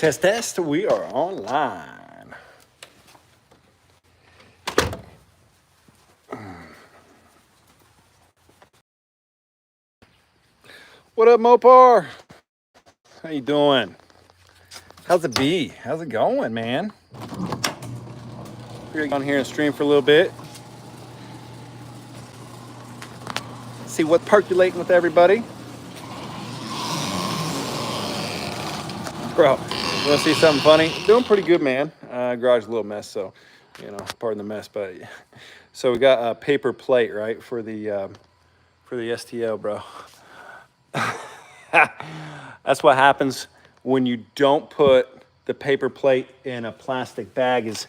Test, test, we are online. What up, Mopar? How you doing? How's it be? How's it going, man? We're on here and stream for a little bit. See what's percolating with everybody. Bro, you want to see something funny? Doing pretty good, man. Garage is a little mess, so, you know, pardon the mess. But so we got a paper plate, right, for the STO, bro. That's what happens when you don't put the paper plate in a plastic bag. Is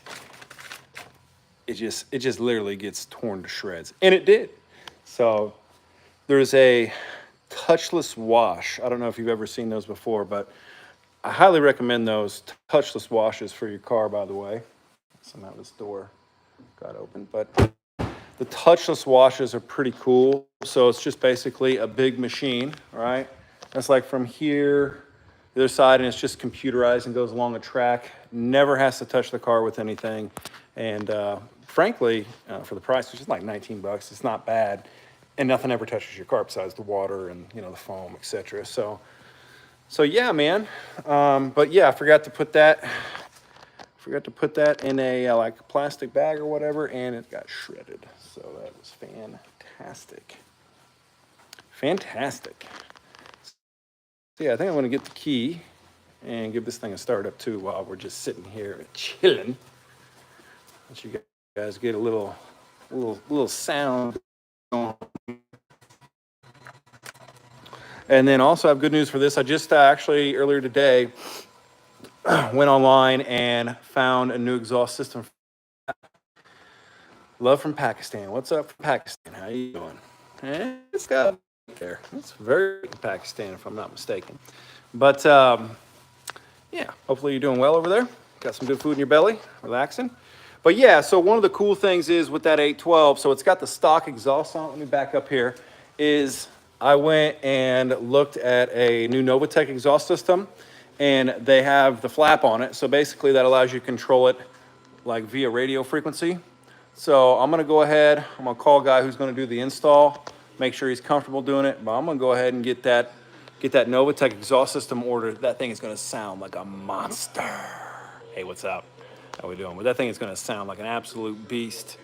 it just literally gets torn to shreds, and it did. So there's a touchless wash. I don't know if you've ever seen those before, but I highly recommend those touchless washes for your car, by the way. Somehow this door got open, but the touchless washes are pretty cool. So it's just basically a big machine, right? That's like from here, the other side, and it's just computerized and goes along a track. Never has to touch the car with anything. And frankly, for the price, it's just like 19 bucks. It's not bad. And nothing ever touches your car besides the water and, you know, the foam, etc. So yeah, man. But yeah, I forgot to put that in a like plastic bag or whatever, and it got shredded. So that was fantastic. Fantastic. So yeah, I think I'm gonna get the key and give this thing a start up too while we're just sitting here chilling. Let you guys get a little sound going. And then also I have good news for this. I just actually earlier today went online and found a new exhaust system. Love from Pakistan. What's up from Pakistan? How you doing? It's got there. It's very Pakistan, if I'm not mistaken. But yeah, hopefully you're doing well over there. Got some good food in your belly, relaxing. But yeah, so one of the cool things is with that 812, so it's got the stock exhaust on. Let me back up here. Is I went and looked at a new Novatech exhaust system, and they have the flap on it. So basically that allows you to control it like via radio frequency. So I'm gonna go ahead, I'm gonna call a guy who's gonna do the install, make sure he's comfortable doing it, but I'm gonna go ahead and get that Novatech exhaust system ordered. That thing is gonna sound like a monster. Hey, what's up? How we doing? But that thing is gonna sound like an absolute beast.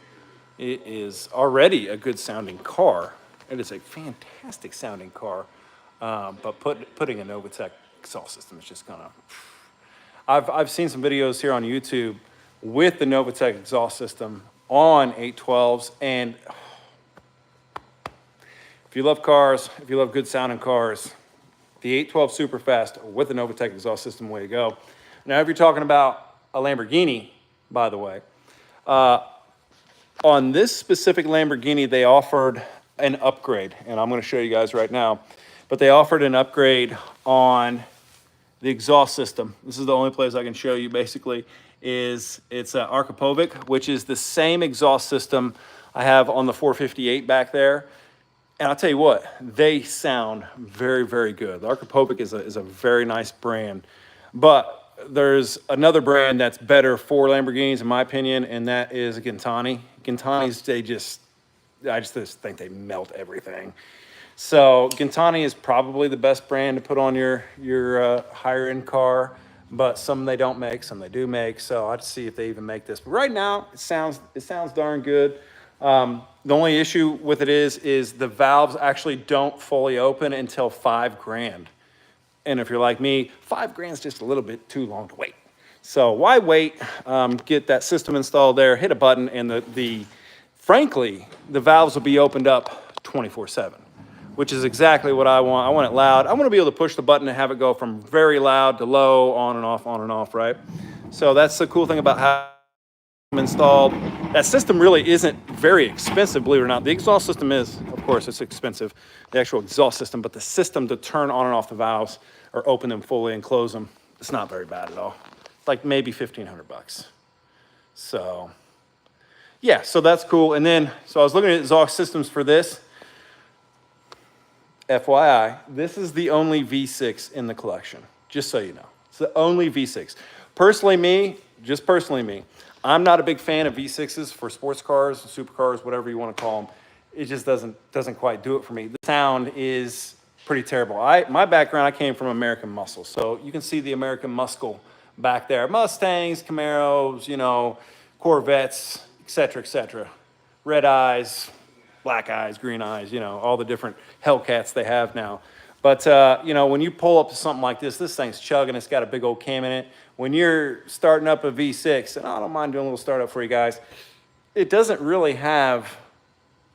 It is already a good sounding car. It is a fantastic sounding car, but putting a Novatech exhaust system is just gonna. I've seen some videos here on YouTube with the Novatech exhaust system on 812s, and if you love cars, if you love good sounding cars, the 812 Superfast with the Novatech exhaust system, way to go. Now, if you're talking about a Lamborghini, by the way, on this specific Lamborghini, they offered an upgrade, and I'm going to show you guys right now. But they offered an upgrade on the exhaust system. This is the only place I can show you. Basically, it's Arkapovic, which is the same exhaust system I have on the 458 back there. And I'll tell you what, they sound very, very good. The Arkapovic is a very nice brand, but there's another brand that's better for Lamborghinis, in my opinion, and that is Gintani. Gintanis, I just think they melt everything. So Gintani is probably the best brand to put on your higher end car, but some they don't make, some they do make. So I'll just see if they even make this. But right now, it sounds darn good. The only issue with it is the valves actually don't fully open until $5,000. And if you're like me, $5,000 is just a little bit too long to wait. So why wait? Get that system installed there, hit a button, and frankly, the valves will be opened up 24/7, which is exactly what I want. I want it loud. I want to be able to push the button and have it go from very loud to low, on and off, right? So that's the cool thing about how installed. That system really isn't very expensive, believe it or not. The exhaust system is, of course, it's expensive, the actual exhaust system, but the system to turn on and off the valves or open them fully and close them, it's not very bad at all. It's like maybe 1,500 bucks. So yeah, so that's cool. And then, so I was looking at exhaust systems for this. FYI, this is the only V6 in the collection, just so you know. It's the only V6. Just personally me, I'm not a big fan of V6s for sports cars, supercars, whatever you want to call them. It just doesn't quite do it for me. The sound is pretty terrible. My background, I came from American Muscle, so you can see the American Muscle back there. Mustangs, Camaros, you know, Corvettes, etc., etc. Red eyes, black eyes, green eyes, you know, all the different Hellcats they have now. But, you know, when you pull up to something like this thing's chugging, it's got a big old cam in it. When you're starting up a V6, and I don't mind doing a little startup for you guys, it doesn't really have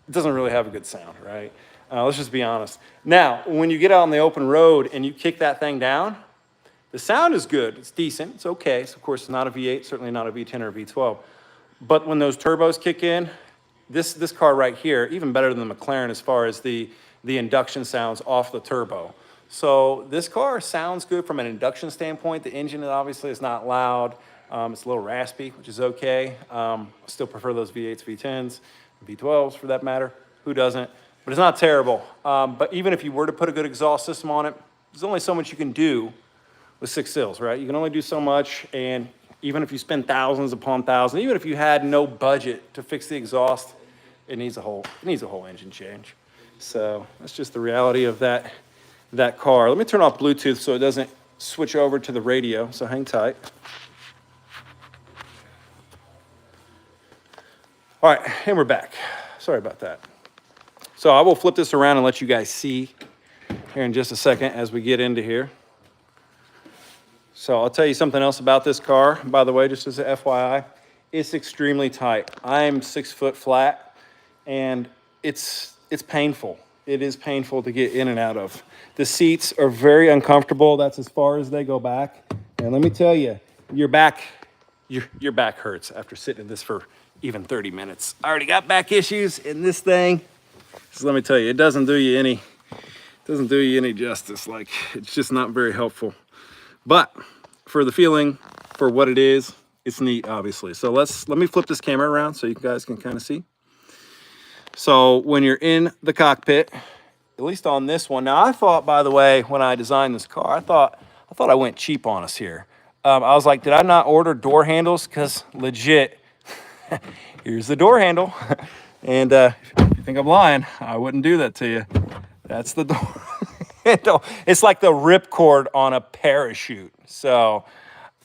a good sound, right? Let's just be honest. Now, when you get out on the open road and you kick that thing down, the sound is good. It's decent. It's okay. So, of course, it's not a V8, certainly not a V10 or a V12. But when those turbos kick in, this car right here, even better than the McLaren as far as the induction sounds off the turbo. So this car sounds good from an induction standpoint. The engine obviously is not loud. It's a little raspy, which is okay. I still prefer those V8s, V10s, V12s for that matter. Who doesn't? But it's not terrible. But even if you were to put a good exhaust system on it, there's only so much you can do with 6 sills, right? You can only do so much, and even if you spend thousands upon thousands, even if you had no budget to fix the exhaust, it needs a whole engine change. So that's just the reality of that car. Let me turn off Bluetooth so it doesn't switch over to the radio, so hang tight. All right, and we're back. Sorry about that. So I will flip this around and let you guys see here in just a second as we get into here. So I'll tell you something else about this car, by the way, just as an FYI. It's extremely tight. I'm 6 foot flat, and it's painful. It is painful to get in and out of. The seats are very uncomfortable. That's as far as they go back. And let me tell you, your back hurts after sitting in this for even 30 minutes. I already got back issues in this thing. So let me tell you, it doesn't do you any justice. Like, it's just not very helpful. But for the feeling, for what it is, it's neat, obviously. So let me flip this camera around so you guys can kind of see. So when you're in the cockpit, at least on this one. Now I thought, by the way, when I designed this car, I thought I went cheap on us here. I was like, did I not order door handles? Because legit, here's the door handle. And if you think I'm lying, I wouldn't do that to you. That's the door handle. It's like the ripcord on a parachute. So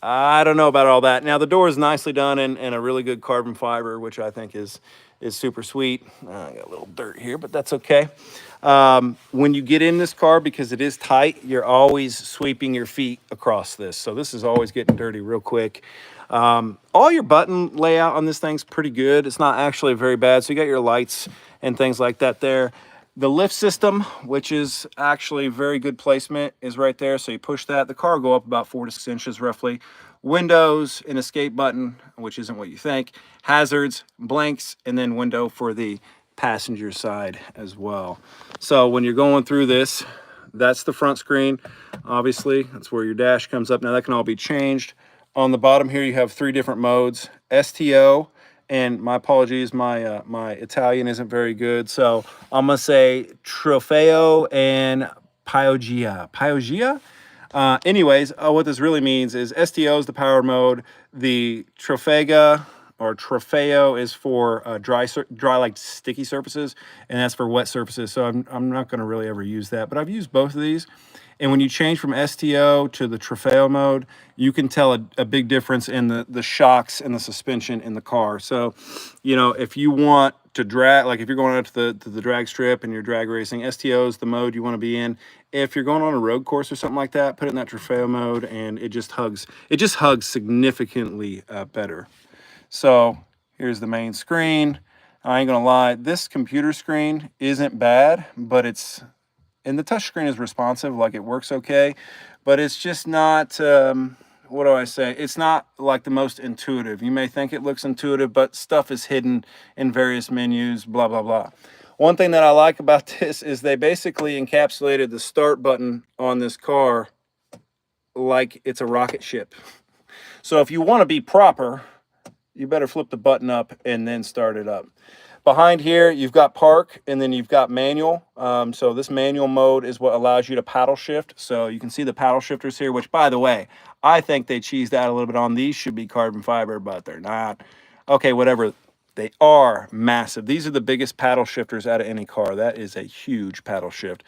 I don't know about all that. Now the door is nicely done in a really good carbon fiber, which I think is super sweet. I got a little dirt here, but that's okay. When you get in this car, because it is tight, you're always sweeping your feet across this. So this is always getting dirty real quick. All your button layout on this thing's pretty good. It's not actually very bad. So you got your lights and things like that there. The lift system, which is actually very good placement, is right there. So you push that. The car will go up about 4 to 6 inches roughly. Windows, an escape button, which isn't what you think. Hazards, blanks, and then window for the passenger side as well. So when you're going through this, that's the front screen. Obviously, that's where your dash comes up. Now that can all be changed. On the bottom here, you have 3 different modes. STO, and my apologies, my Italian isn't very good. So I'm gonna say Trofeo and Piogia. Piogia? Anyways, what this really means is STO is the power mode. The Trofega or Trofeo is for dry like sticky surfaces, and that's for wet surfaces. So I'm not going to really ever use that, but I've used both of these. And when you change from STO to the Trofeo mode, you can tell a big difference in the shocks and the suspension in the car. So, you know, if you want to drag, like if you're going out to the drag strip and you're drag racing, STO is the mode you want to be in. If you're going on a road course or something like that, put it in that Trofeo mode, and it just hugs significantly better. So here's the main screen. I ain't gonna lie, this computer screen isn't bad, but and the touch screen is responsive, like it works okay, but it's just not, what do I say? It's not like the most intuitive. You may think it looks intuitive, but stuff is hidden in various menus, blah, blah, blah. One thing that I like about this is they basically encapsulated the start button on this car like it's a rocket ship. So if you want to be proper, you better flip the button up and then start it up. Behind here, you've got park, and then you've got manual. So this manual mode is what allows you to paddle shift. So you can see the paddle shifters here, which, by the way, I think they cheesed out a little bit on. These should be carbon fiber, but they're not. Okay, whatever. They are massive. These are the biggest paddle shifters out of any car. That is a huge paddle shift.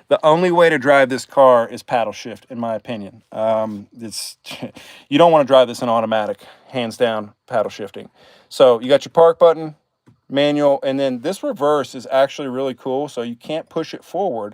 The only way to drive this car is paddle shift, in my opinion. You don't want to drive this in automatic, hands down, paddle shifting. So you got your park button, manual, and then this reverse is actually really cool. So you can't push it forward.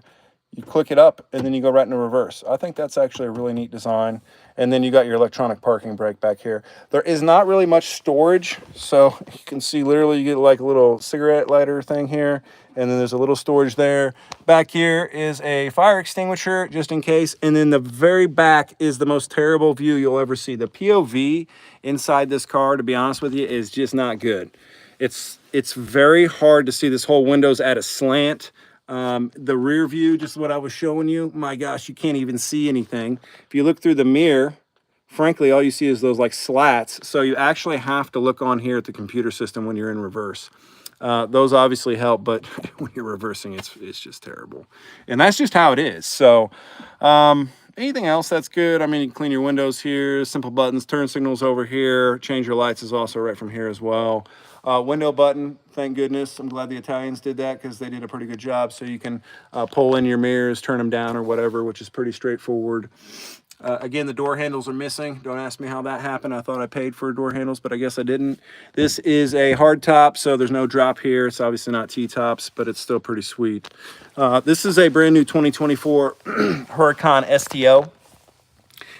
You click it up, and then you go right into reverse. I think that's actually a really neat design. And then you got your electronic parking brake back here. There is not really much storage. So you can see literally you get like a little cigarette lighter thing here. And then there's a little storage there. Back here is a fire extinguisher, just in case. And then the very back is the most terrible view you'll ever see. The POV inside this car, to be honest with you, is just not good. It's very hard to see. This whole window's at a slant. The rear view, just what I was showing you, my gosh, you can't even see anything. If you look through the mirror, frankly, all you see is those like slats. So you actually have to look on here at the computer system when you're in reverse. Those obviously help, but when you're reversing, it's just terrible. And that's just how it is. So anything else that's good? I mean, you can clean your windows here, simple buttons, turn signals over here, change your lights is also right from here as well. Window button, thank goodness. I'm glad the Italians did that because they did a pretty good job. So you can pull in your mirrors, turn them down or whatever, which is pretty straightforward. Again, the door handles are missing. Don't ask me how that happened. I thought I paid for door handles, but I guess I didn't. This is a hard top, so there's no drop here. It's obviously not T-tops, but it's still pretty sweet. This is a brand new 2024 Huracan STO.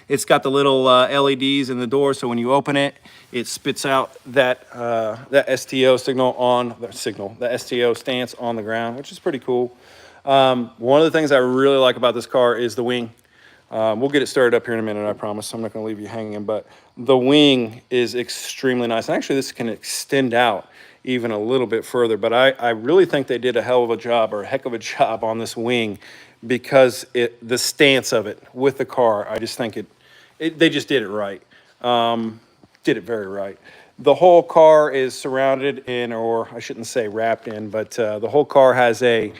It's got the little LEDs in the door, so when you open it, it spits out that STO signal on the STO stance on the ground, which is pretty cool. One of the things I really like about this car is the wing. We'll get it started up here in a minute, I promise. I'm not going to leave you hanging, but the wing is extremely nice. And actually, this can extend out even a little bit further, but I really think they did a hell of a job, or a heck of a job on this wing, because the stance of it with the car, I just think they just did it right. Did it very right. The whole car is surrounded in, or I shouldn't say wrapped in, but the whole car has a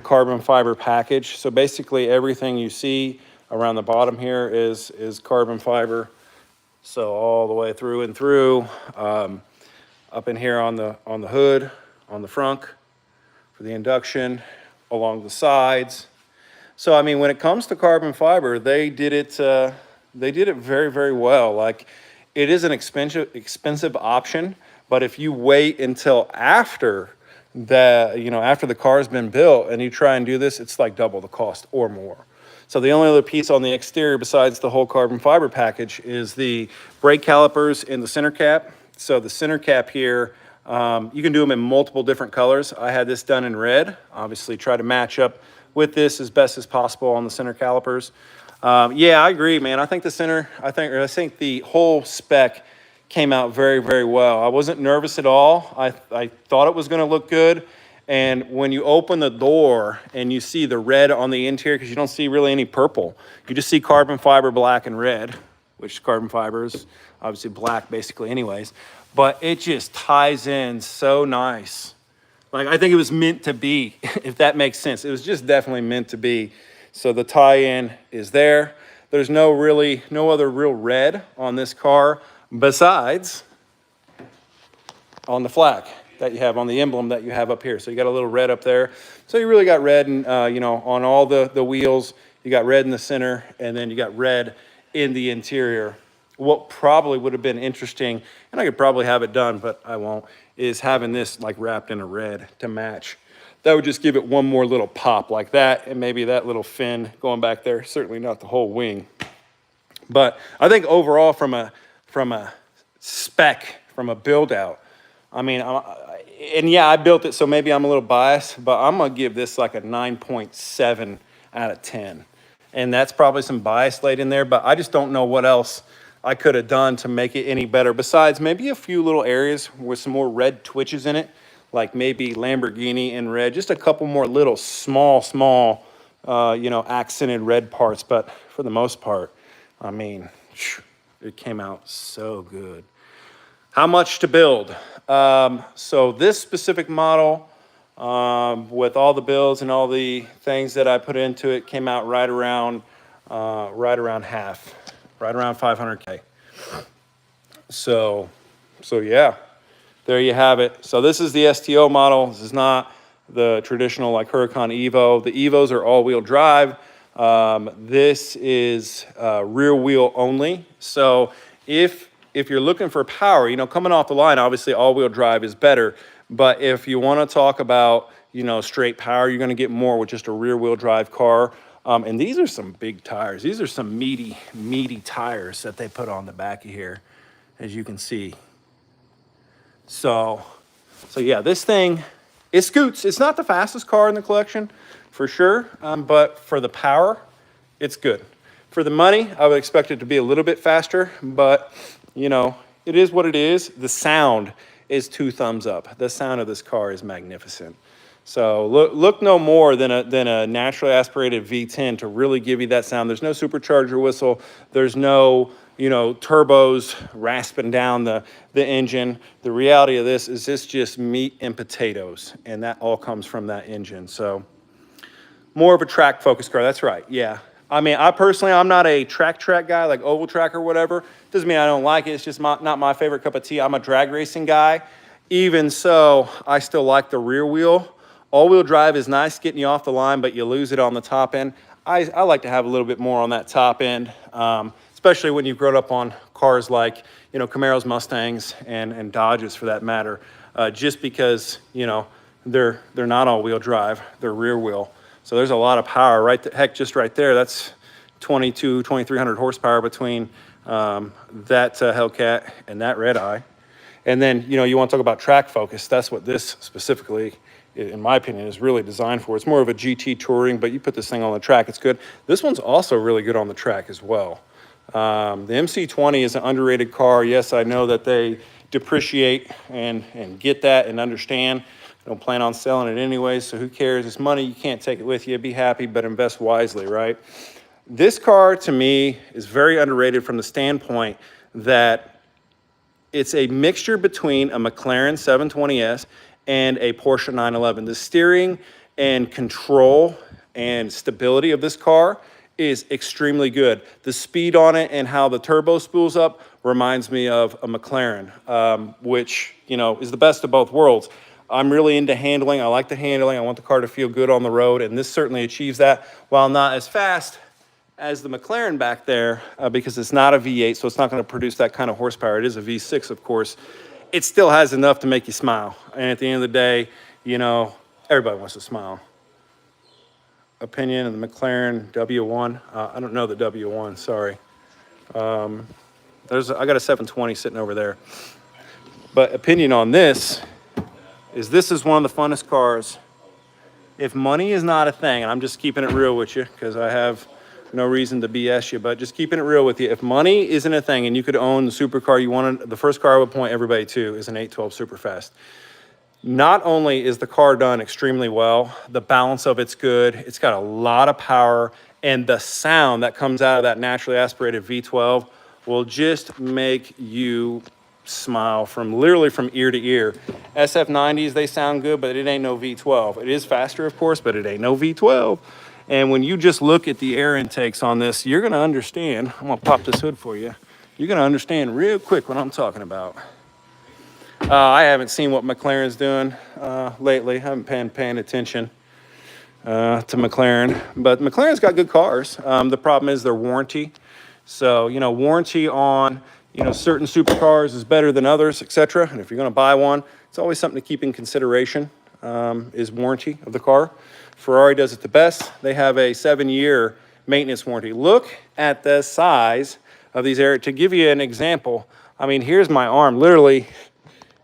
carbon fiber package. So basically everything you see around the bottom here is carbon fiber. So all the way through and through, up in here on the hood, on the front for the induction, along the sides. So I mean, when it comes to carbon fiber, they did it very, very well. Like, it is an expensive option, but if you wait until after after the car's been built and you try and do this, it's like double the cost or more. So the only other piece on the exterior besides the whole carbon fiber package is the brake calipers in the center cap. So the center cap here, you can do them in multiple different colors. I had this done in red. Obviously try to match up with this as best as possible on the center calipers. Yeah, I agree, man. I think the whole spec came out very, very well. I wasn't nervous at all. I thought it was going to look good. And when you open the door and you see the red on the interior, because you don't see really any purple, you just see carbon fiber black and red, which carbon fiber is obviously black basically anyways, but it just ties in so nice. Like, I think it was meant to be, if that makes sense. It was just definitely meant to be. So the tie-in is there. There's no other real red on this car besides on the flak that you have, on the emblem that you have up here. So you got a little red up there. So you really got red and on all the wheels. You got red in the center, and then you got red in the interior. What probably would have been interesting, and I could probably have it done, but I won't, is having this like wrapped in a red to match. That would just give it one more little pop like that, and maybe that little fin going back there. Certainly not the whole wing. But I think overall, from a spec, from a build out, I mean, and yeah, I built it, so maybe I'm a little biased, but I'm gonna give this like a 9.7 out of 10. And that's probably some bias laid in there, but I just don't know what else I could have done to make it any better, besides maybe a few little areas with some more red twitches in it, like maybe Lamborghini in red, just a couple more little small, accented red parts. But for the most part, I mean, it came out so good. How much to build? So this specific model, with all the builds and all the things that I put into it, came out right around half, right around 500K. So yeah, there you have it. So this is the STO model. This is not the traditional like Huracan Evo. The Evos are all-wheel drive. This is rear wheel only. So if you're looking for power, you know, coming off the line, obviously all-wheel drive is better. But if you want to talk about, you know, straight power, you're going to get more with just a rear wheel drive car. And these are some big tires. These are some meaty tires that they put on the back of here, as you can see. So yeah, this thing, it scoots. It's not the fastest car in the collection, for sure. But for the power, it's good. For the money, I would expect it to be a little bit faster, but you know, it is what it is. The sound is 2 thumbs up. The sound of this car is magnificent. So look no more than a naturally aspirated V10 to really give you that sound. There's no supercharger whistle. There's no, you know, turbos rasping down the engine. The reality of this is this just meat and potatoes, and that all comes from that engine. So more of a track focused car. That's right. Yeah. I mean, I'm not a track guy, like oval track or whatever. Doesn't mean I don't like it. It's just not my favorite cup of tea. I'm a drag racing guy. Even so, I still like the rear wheel. All-wheel drive is nice getting you off the line, but you lose it on the top end. I like to have a little bit more on that top end, especially when you've grown up on cars like, you know, Camaros, Mustangs, and Dodges for that matter, just because, you know, they're not all-wheel drive, they're rear wheel. So there's a lot of power, right? Heck, just right there, that's 2,300 horsepower between that Hellcat and that Red Eye. And then, you know, you want to talk about track focus. That's what this specifically, in my opinion, is really designed for. It's more of a GT touring, but you put this thing on the track, it's good. This one's also really good on the track as well. The MC20 is an underrated car. Yes, I know that they depreciate and get that and understand. Don't plan on selling it anyway, so who cares? It's money, you can't take it with you. Be happy, but invest wisely, right? This car, to me, is very underrated from the standpoint that it's a mixture between a McLaren 720S and a Porsche 911. The steering and control and stability of this car is extremely good. The speed on it and how the turbo spools up reminds me of a McLaren, which, you know, is the best of both worlds. I'm really into handling. I like the handling. I want the car to feel good on the road, and this certainly achieves that, while not as fast as the McLaren back there, because it's not a V8, so it's not going to produce that kind of horsepower. It is a V6, of course. It still has enough to make you smile. And at the end of the day, you know, everybody wants to smile. Opinion of the McLaren W1. I don't know the W1, sorry. I got a 720 sitting over there. But opinion on this is one of the funnest cars. If money is not a thing, and I'm just keeping it real with you because I have no reason to BS you, but just keeping it real with you. If money isn't a thing and you could own the supercar you wanted, the first car I would point everybody to is an 812 Superfast. Not only is the car done extremely well, the balance of it's good, it's got a lot of power, and the sound that comes out of that naturally aspirated V12 will just make you smile literally from ear to ear. SF90s, they sound good, but it ain't no V12. It is faster, of course, but it ain't no V12. And when you just look at the air intakes on this, you're gonna understand. I'm gonna pop this hood for you. You're gonna understand real quick what I'm talking about. I haven't seen what McLaren's doing lately. I haven't been paying attention to McLaren, but McLaren's got good cars. The problem is their warranty. So, you know, warranty on, you know, certain supercars is better than others, etc. And if you're gonna buy one, it's always something to keep in consideration, is warranty of the car. Ferrari does it the best. They have a 7-year maintenance warranty. Look at the size of these areas. To give you an example, I mean, here's my arm. Literally,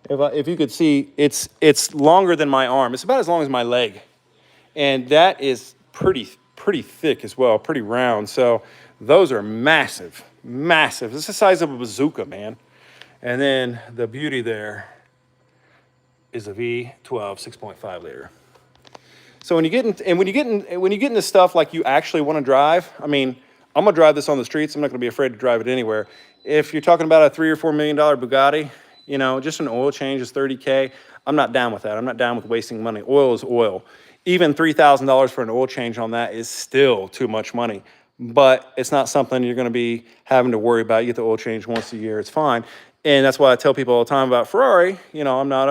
if you could see, it's longer than my arm. It's about as long as my leg. And that is pretty thick as well, pretty round. So those are massive, massive. It's the size of a bazooka, man. And then the beauty there is a V12 6.5 liter. So when you get into stuff like you actually want to drive, I mean, I'm gonna drive this on the streets. I'm not gonna be afraid to drive it anywhere. If you're talking about a $3 or $4 million Bugatti, You know, just an oil change is 30K. I'm not down with that. I'm not down with wasting money. Oil is oil. Even $3,000 for an oil change on that is still too much money. But it's not something you're going to be having to worry about. You get the oil change once a year. It's fine. And that's why I tell people all the time about Ferrari. You know, I'm not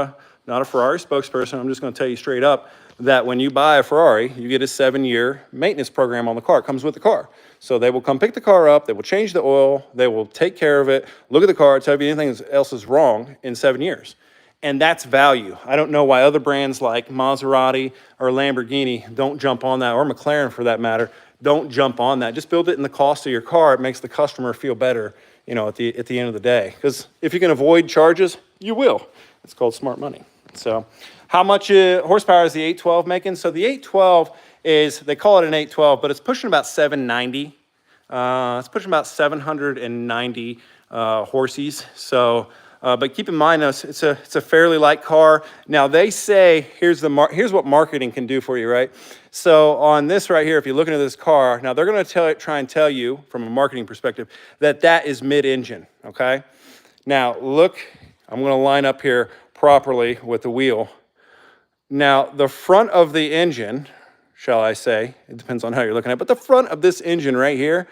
a Ferrari spokesperson. I'm just going to tell you straight up that when you buy a Ferrari, you get a 7-year maintenance program on the car. It comes with the car. So they will come pick the car up, they will change the oil, they will take care of it, look at the car, tell you anything else is wrong in 7 years. And that's value. I don't know why other brands like Maserati or Lamborghini don't jump on that, or McLaren for that matter, don't jump on that. Just build it in the cost of your car. It makes the customer feel better, you know, at the end of the day. Because if you can avoid charges, you will. It's called smart money. So how much horsepower is the 812 making? So the 812 is, they call it an 812, but it's pushing about 790. It's pushing about 790 horses. So, but keep in mind, it's a fairly light car. Now they say, here's what marketing can do for you, right? So on this right here, if you're looking at this car, now they're going to try and tell you from a marketing perspective that is mid-engine, okay? Now look, I'm going to line up here properly with the wheel. Now the front of the engine, shall I say, it depends on how you're looking at it, but the front of this engine right here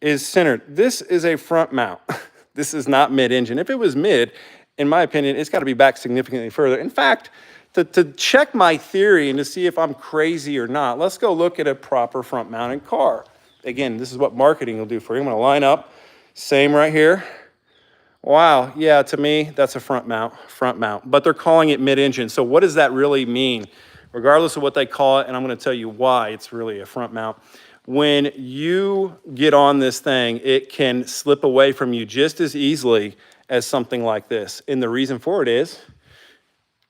is centered. This is a front mount. This is not mid-engine. If it was mid, in my opinion, it's got to be back significantly further. In fact, to check my theory and to see if I'm crazy or not, let's go look at a proper front-mounted car. Again, this is what marketing will do for you. I'm going to line up, same right here. Wow, yeah, to me, that's a front mount. But they're calling it mid-engine. So what does that really mean? Regardless of what they call it, and I'm going to tell you why it's really a front mount. When you get on this thing, it can slip away from you just as easily as something like this. And the reason for it is,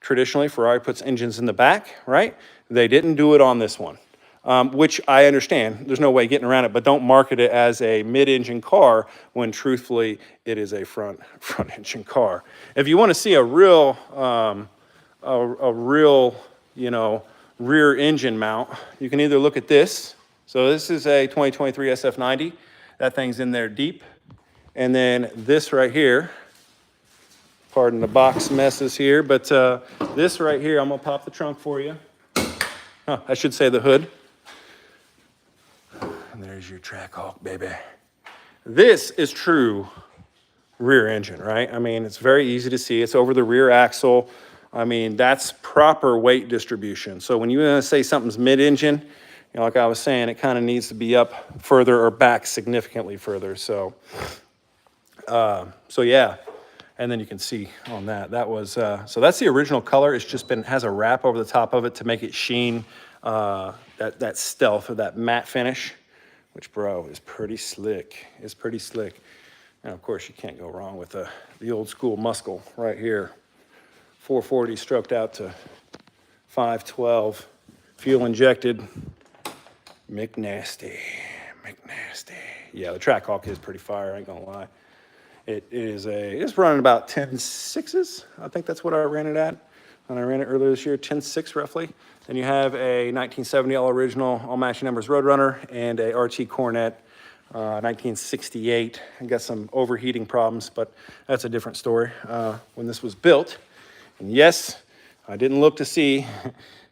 traditionally, Ferrari puts engines in the back, right? They didn't do it on this one, which I understand. There's no way getting around it, but don't market it as a mid-engine car when truthfully it is a front-engine car. If you want to see a real, you know, rear engine mount, you can either look at this. So this is a 2023 SF90. That thing's in there deep. And then this right here, pardon the box messes here, but this right here, I'm gonna pop the trunk for you. I should say the hood. And there's your Trackhawk, baby. This is true rear engine, right? I mean, it's very easy to see. It's over the rear axle. I mean, that's proper weight distribution. So when you say something's mid-engine, you know, like I was saying, it kind of needs to be up further or back significantly further. So, yeah. And then you can see on that was, so that's the original color. It's just has a wrap over the top of it to make it sheen, that stealth or that matte finish, which, bro, is pretty slick. It's pretty slick. And of course, you can't go wrong with the old school muscle right here. 440 stroked out to 512, fuel injected. McNasty. Yeah, the Trackhawk is pretty fire, I ain't gonna lie. It's running about 10.6s. I think that's what I ran it at. And I ran it earlier this year, 10.6 roughly. Then you have a 1970 all original, all matching numbers Roadrunner and a RT Cornet, 1968. I got some overheating problems, but that's a different story. When this was built, and yes, I didn't look to see.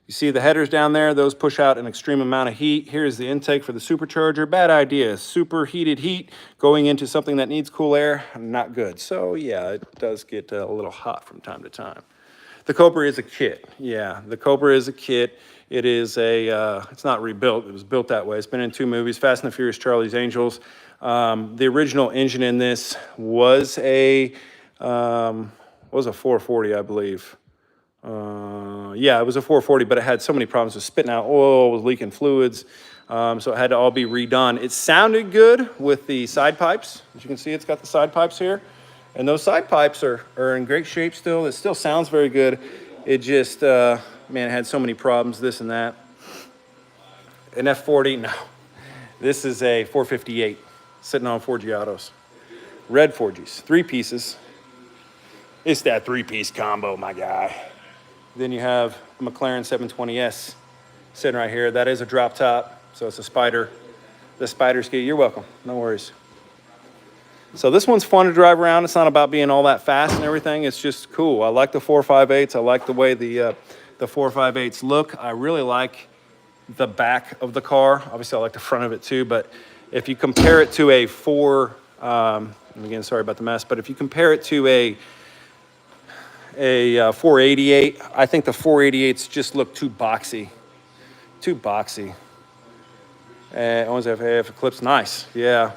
You see the headers down there, those push out an extreme amount of heat. Here's the intake for the supercharger. Bad idea. Superheated heat going into something that needs cool air, not good. So yeah, it does get a little hot from time to time. The Cobra is a kit. Yeah, the Cobra is a kit. It is it's not rebuilt. It was built that way. It's been in 2 movies, Fast and the Furious, Charlie's Angels. The original engine in this was a 440, I believe. Yeah, it was a 440, but it had so many problems with spitting out oil, was leaking fluids, so it had to all be redone. It sounded good with the side pipes. As you can see, it's got the side pipes here, and those side pipes are in great shape still. It still sounds very good. It just, man, it had so many problems, this and that. An F40, no. This is a 458, sitting on 4G autos. Red 4Gs, 3 pieces. It's that 3-piece combo, my guy. Then you have a McLaren 720S sitting right here. That is a drop top, so it's a Spider. The Spider ski, you're welcome, no worries. So this one's fun to drive around. It's not about being all that fast and everything. It's just cool. I like the 4.58s. I like the way the 4.58s look. I really like the back of the car. Obviously, I like the front of it too. But if you compare it to a and again, sorry about the mess, but if you compare it to a 488, I think the 488s just look too boxy. Too boxy. Owns FAF Eclipse, nice, yeah.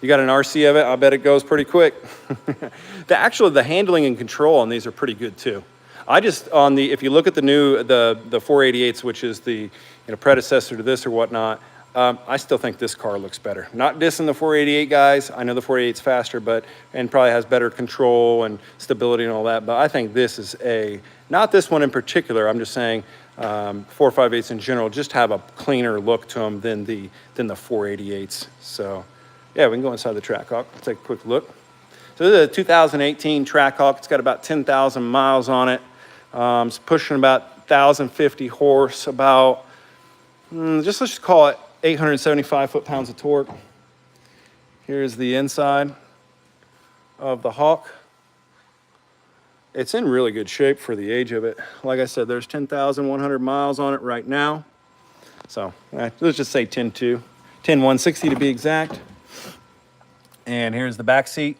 You got an RC of it, I bet it goes pretty quick. The handling and control on these are pretty good too. If you look at the new, the 488s, which is the predecessor to this or whatnot, I still think this car looks better. Not dissing the 488 guys. I know the 488's faster, and probably has better control and stability and all that. But I think this is not this one in particular. I'm just saying 4.58s in general just have a cleaner look to them than the 488s. So yeah, we can go inside the Trackhawk. Let's take a quick look. So this is a 2018 Trackhawk. It's got about 10,000 miles on it. It's pushing about 1,050 horse, about let's just call it 875 foot-pounds of torque. Here's the inside of the Hawk. It's in really good shape for the age of it. Like I said, there's 10,100 miles on it right now. So let's just say 10.2, 10.160 to be exact. And here's the back seat.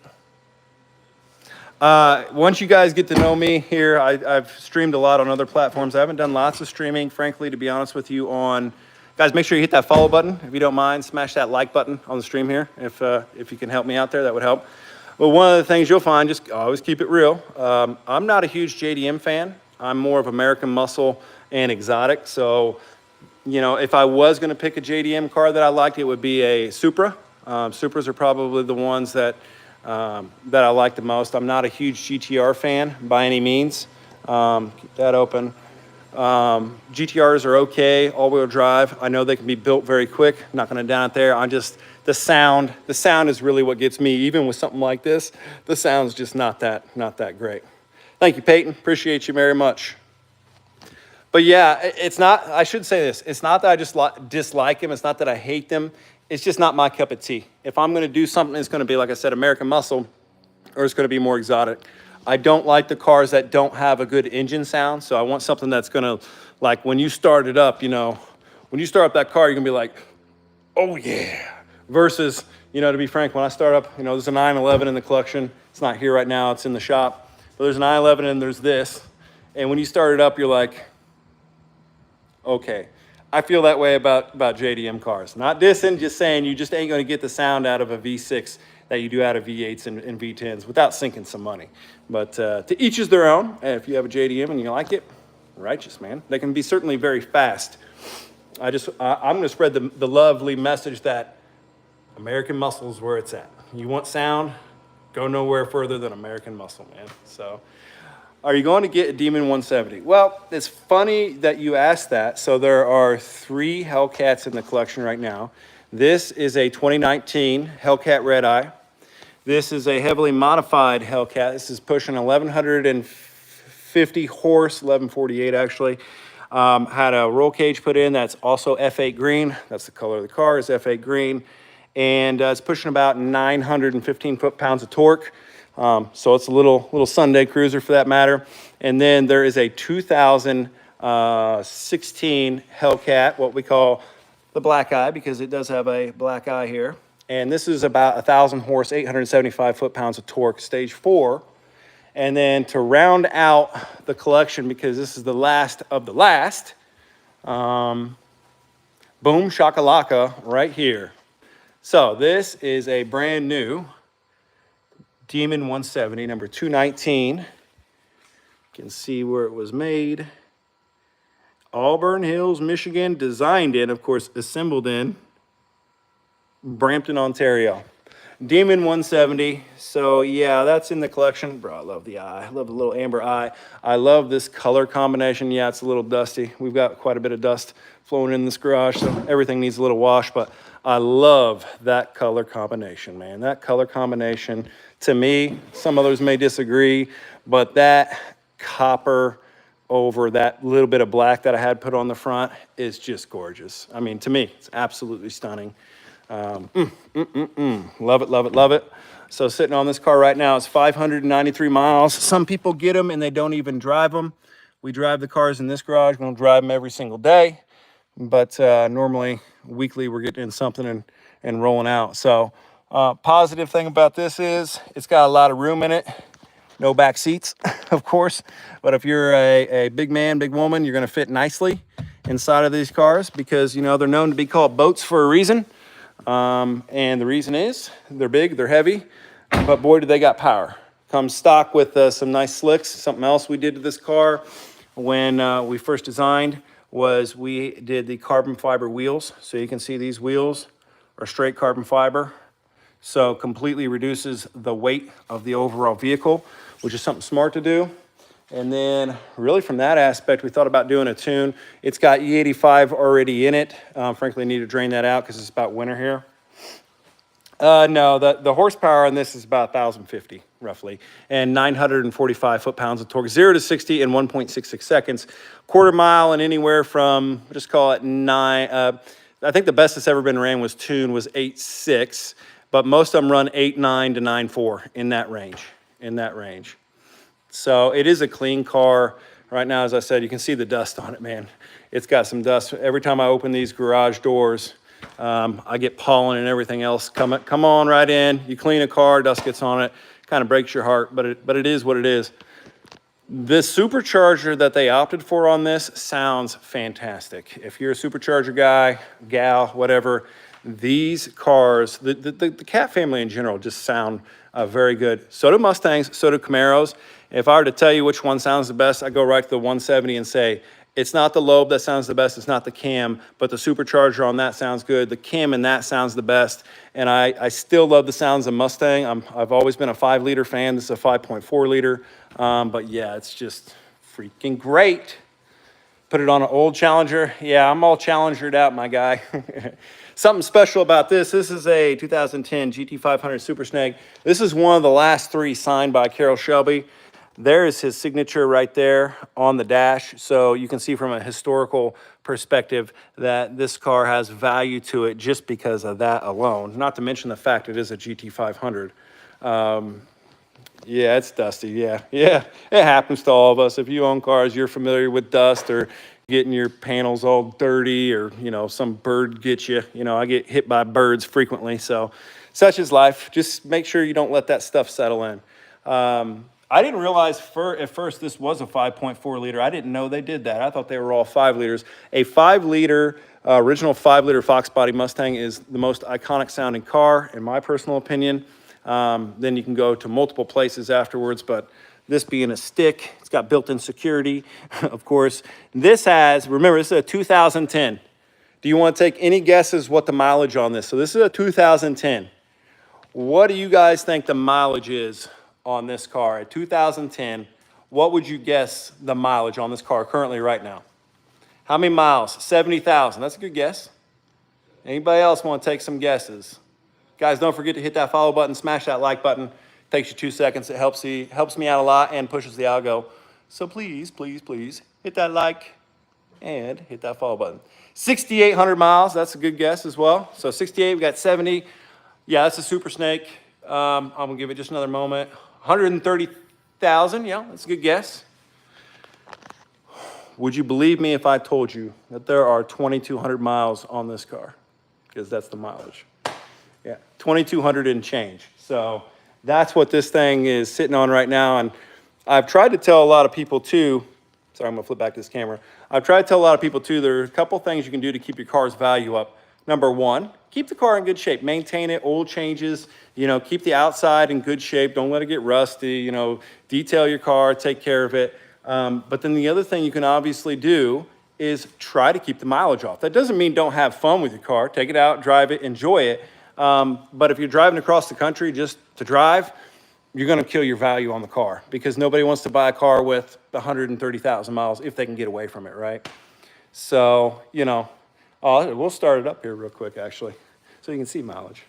Once you guys get to know me here, I've streamed a lot on other platforms. I haven't done lots of streaming, frankly, to be honest with you. Guys, make sure you hit that follow button if you don't mind. Smash that like button on the stream here if you can help me out there, that would help. But one of the things you'll find, just always keep it real. I'm not a huge JDM fan. I'm more of American muscle and exotic. So, if I was going to pick a JDM car that I liked, it would be a Supra. Supras are probably the ones that I like the most. I'm not a huge GTR fan by any means. Keep that open. GTRs are okay, all-wheel drive. I know they can be built very quick. Not going to down it there. The sound is really what gets me. Even with something like this, the sound's just not that great. Thank you, Peyton. Appreciate you very much. But yeah, it's not. I should say this. It's not that I just dislike them. It's not that I hate them. It's just not my cup of tea. If I'm going to do something, it's going to be, like I said, American muscle, or it's going to be more exotic. I don't like the cars that don't have a good engine sound. So I want something that's going to, like when you start it up, when you start up that car, you're going to be like, oh yeah. Versus, to be frank, when I start up, there's a 911 in the collection. It's not here right now. It's in the shop. But there's a 911 and there's this. And when you start it up, you're like, okay. I feel that way about JDM cars. Not dissing, just saying you just ain't going to get the sound out of a V6 that you do out of V8s and V10s without sinking some money. But to each is their own. If you have a JDM and you like it, righteous, man. They can be certainly very fast. I'm going to spread the lovely message that American muscle is where it's at. You want sound? Go nowhere further than American muscle, man. So, are you going to get a Demon 170? Well, it's funny that you asked that. So there are 3 Hellcats in the collection right now. This is a 2019 Hellcat Red Eye. This is a heavily modified Hellcat. This is pushing 1,150 horse, 1,148 actually. Had a roll cage put in that's also F8 green. That's the color of the car, is F8 green. And it's pushing about 915 foot-pounds of torque. So it's a little Sunday cruiser for that matter. And then there is a 2016 Hellcat, what we call the black eye, because it does have a black eye here. And this is about 1,000 horse, 875 foot-pounds of torque, stage 4. And then to round out the collection, because this is the last of the last, boom shakalaka right here. So this is a brand new Demon 170, number 219. You can see where it was made. Auburn Hills, Michigan, designed in, of course, assembled in Brampton, Ontario. Demon 170. So yeah, that's in the collection. Bro, I love the eye. I love the little amber eye. I love this color combination. Yeah, it's a little dusty. We've got quite a bit of dust flowing in this garage, so everything needs a little wash, but I love that color combination, man. That color combination, to me, some others may disagree, but that copper over that little bit of black that I had put on the front is just gorgeous. I mean, to me, it's absolutely stunning. Love it, love it, love it. So sitting on this car right now, it's 593 miles. Some people get them and they don't even drive them. We drive the cars in this garage. We don't drive them every single day, but normally weekly we're getting in something and rolling out. So positive thing about this is it's got a lot of room in it. No back seats, of course, but if you're a big man, big woman, you're gonna fit nicely inside of these cars because, you know, they're known to be called boats for a reason. And the reason is they're big, they're heavy, but boy, do they got power. Comes stock with some nice slicks. Something else we did to this car when we first designed was we did the carbon fiber wheels. So you can see these wheels are straight carbon fiber. So completely reduces the weight of the overall vehicle, which is something smart to do. And then really from that aspect, we thought about doing a tune. It's got E85 already in it. Frankly, I need to drain that out because it's about winter here. No, the horsepower on this is about 1,050 roughly, and 945 foot-pounds of torque, 0 to 60 in 1.66 seconds. Quarter mile and anywhere from, just call it 9. I think the best that's ever been ran was 8.6. But most of them run 8.9 to 9.4 in that range. So it is a clean car. Right now, as I said, you can see the dust on it, man. It's got some dust. Every time I open these garage doors, I get pollen and everything else. Come on right in. You clean a car, dust gets on it. Kind of breaks your heart, but it is what it is. The supercharger that they opted for on this sounds fantastic. If you're a supercharger guy, gal, whatever, these cars, the Cat family in general, just sound very good. So do Mustangs, so do Camaros. If I were to tell you which one sounds the best, I go right to the 170 and say, it's not the Loeb that sounds the best, it's not the cam, but the supercharger on that sounds good. The cam in that sounds the best. And I still love the sounds of Mustang. I've always been a 5-liter fan. This is a 5.4 liter. But yeah, it's just freaking great. Put it on an old Challenger. Yeah, I'm all Challengered out, my guy. Something special about this is a 2010 GT500 Super Snake. This is one of the last 3 signed by Carroll Shelby. There is his signature right there on the dash. So you can see from a historical perspective that this car has value to it just because of that alone. Not to mention the fact it is a GT500. Yeah, it's dusty. Yeah, it happens to all of us. If you own cars, you're familiar with dust or getting your panels all dirty, or, you know, some bird gets you. You know, I get hit by birds frequently. So such is life. Just make sure you don't let that stuff settle in. I didn't realize at first this was a 5.4 liter. I didn't know they did that. I thought they were all 5 liters. A 5 liter, original 5 liter Fox body Mustang is the most iconic sounding car, in my personal opinion. Then you can go to multiple places afterwards, but this being a stick, it's got built-in security, of course. Remember, this is a 2010. Do you want to take any guesses what the mileage on this? So this is a 2010. What do you guys think the mileage is on this car? A 2010, what would you guess the mileage on this car currently right now? How many miles? 70,000. That's a good guess. Anybody else want to take some guesses? Guys, don't forget to hit that follow button, smash that like button. Takes you 2 seconds. It helps me out a lot and pushes the algo. So please, please, please hit that like and hit that follow button. 6,800 miles. That's a good guess as well. So 68, we got 70. Yeah, that's a Super Snake. I'm gonna give it just another moment. 130,000. Yeah, that's a good guess. Would you believe me if I told you that there are 2,200 miles on this car? Because that's the mileage. Yeah, 2,200 and change. So that's what this thing is sitting on right now. And I've tried to tell a lot of people too, sorry, I'm gonna flip back this camera. I've tried to tell a lot of people too, there are a couple things you can do to keep your car's value up. Number one, keep the car in good shape, maintain it, oil changes, you know, keep the outside in good shape. Don't let it get rusty, you know, detail your car, take care of it. But then the other thing you can obviously do is try to keep the mileage off. That doesn't mean don't have fun with your car. Take it out, drive it, enjoy it. But if you're driving across the country just to drive, you're going to kill your value on the car because nobody wants to buy a car with 130,000 miles if they can get away from it, right? So, you know, we'll start it up here real quick, actually, so you can see mileage.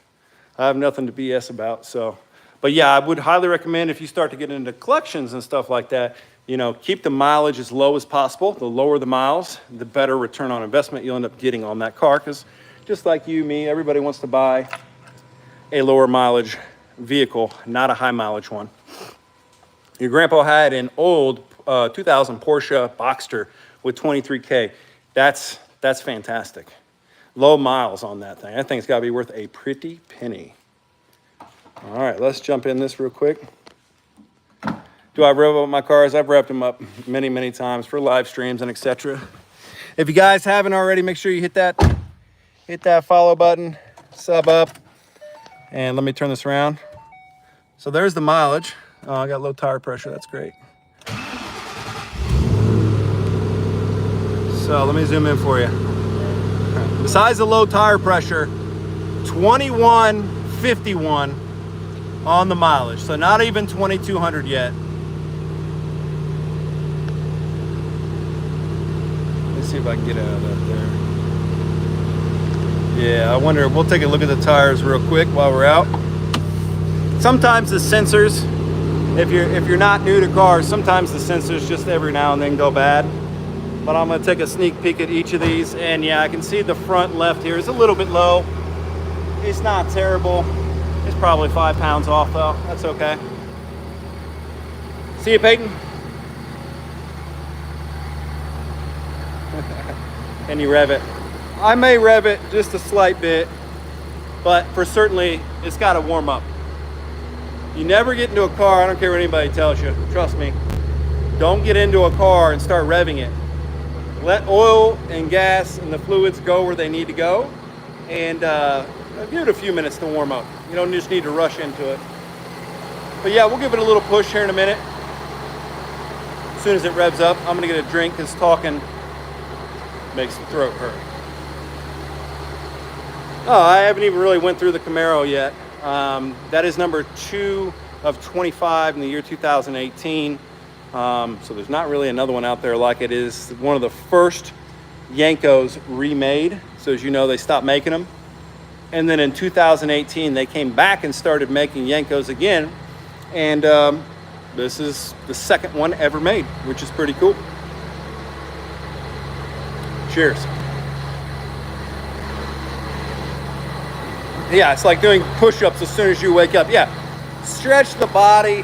I have nothing to BS about, so. But yeah, I would highly recommend if you start to get into collections and stuff like that, you know, keep the mileage as low as possible. The lower the miles, the better return on investment you'll end up getting on that car because just like you, me, everybody wants to buy a lower mileage vehicle, not a high mileage one. Your grandpa had an old 2000 Porsche Boxster with 23K. That's fantastic. Low miles on that thing. That thing's got to be worth a pretty penny. All right, let's jump in this real quick. Do I rev up my cars? I've revved them up many, many times for live streams and etc. If you guys haven't already, make sure you hit that follow button, sub up, and let me turn this around. So there's the mileage. Oh, I got low tire pressure. That's great. So let me zoom in for you. Besides the low tire pressure, 2151 on the mileage. So not even 2200 yet. Let's see if I can get out of that there. Yeah, I wonder, we'll take a look at the tires real quick while we're out. Sometimes the sensors, if you're not new to cars, sometimes the sensors just every now and then go bad. But I'm gonna take a sneak peek at each of these, and yeah, I can see the front left here is a little bit low. It's not terrible. It's probably 5 pounds off though. That's okay. See you, Peyton. Can you rev it? I may rev it just a slight bit, but for certainly, it's got to warm up. You never get into a car, I don't care what anybody tells you, trust me, don't get into a car and start revving it. Let oil and gas and the fluids go where they need to go, and give it a few minutes to warm up. You don't just need to rush into it. But yeah, we'll give it a little push here in a minute. As soon as it revs up, I'm gonna get a drink because talking makes the throat hurt. Oh, I haven't even really went through the Camaro yet. That is number 2 of 25 in the year 2018. So there's not really another one out there like it. Is one of the first Yenkos remade. So as you know, they stopped making them. And then in 2018, they came back and started making Yenkos again. And this is the second one ever made, which is pretty cool. Cheers. Yeah, it's like doing push-ups as soon as you wake up. Yeah, stretch the body,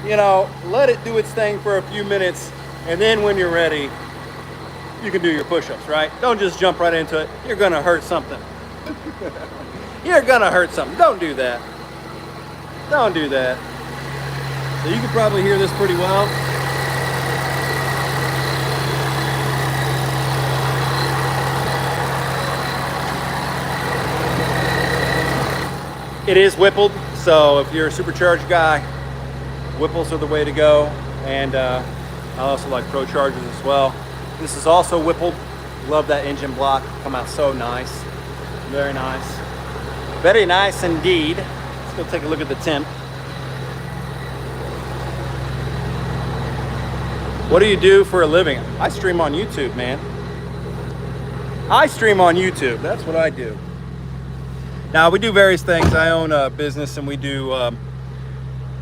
you know, let it do its thing for a few minutes, and then when you're ready, you can do your push-ups, right? Don't just jump right into it. You're gonna hurt something. You're gonna hurt something. Don't do that. Don't do that. So you can probably hear this pretty well. It is whippled, so if you're a supercharged guy, whipples are the way to go. And I also like pro chargers as well. This is also whippled. Love that engine block. Come out so nice. Very nice. Very nice indeed. Let's go take a look at the temp. What do you do for a living? I stream on YouTube, man. I stream on YouTube. That's what I do. Now, we do various things. I own a business, and we do a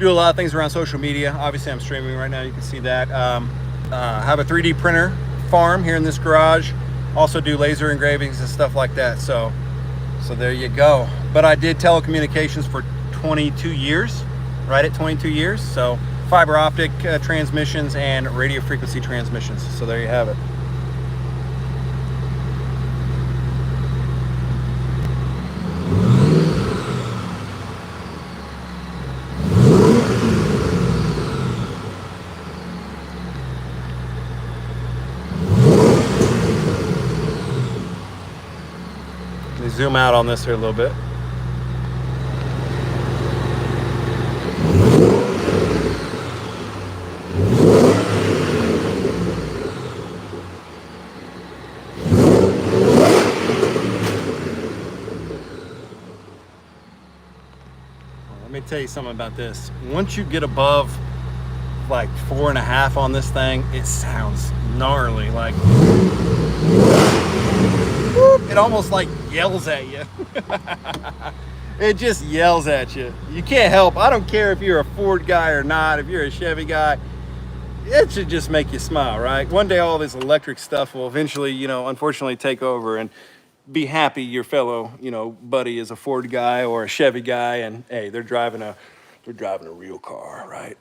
lot of things around social media. Obviously, I'm streaming right now. You can see that. Have a 3D printer farm here in this garage. Also do laser engravings and stuff like that. So there you go. But I did telecommunications for 22 years, right at 22 years. So fiber optic transmissions and radio frequency transmissions. So there you have it. Zoom out on this here a little bit. Let me tell you something about this. Once you get above like 4.5 on this thing, it sounds gnarly. Like it almost like yells at you. It just yells at you. You can't help. I don't care if you're a Ford guy or not, if you're a Chevy guy, it should just make you smile, right? One day all this electric stuff will eventually, you know, unfortunately take over, and be happy your fellow, you know, buddy is a Ford guy or a Chevy guy, and hey, they're driving a real car, right?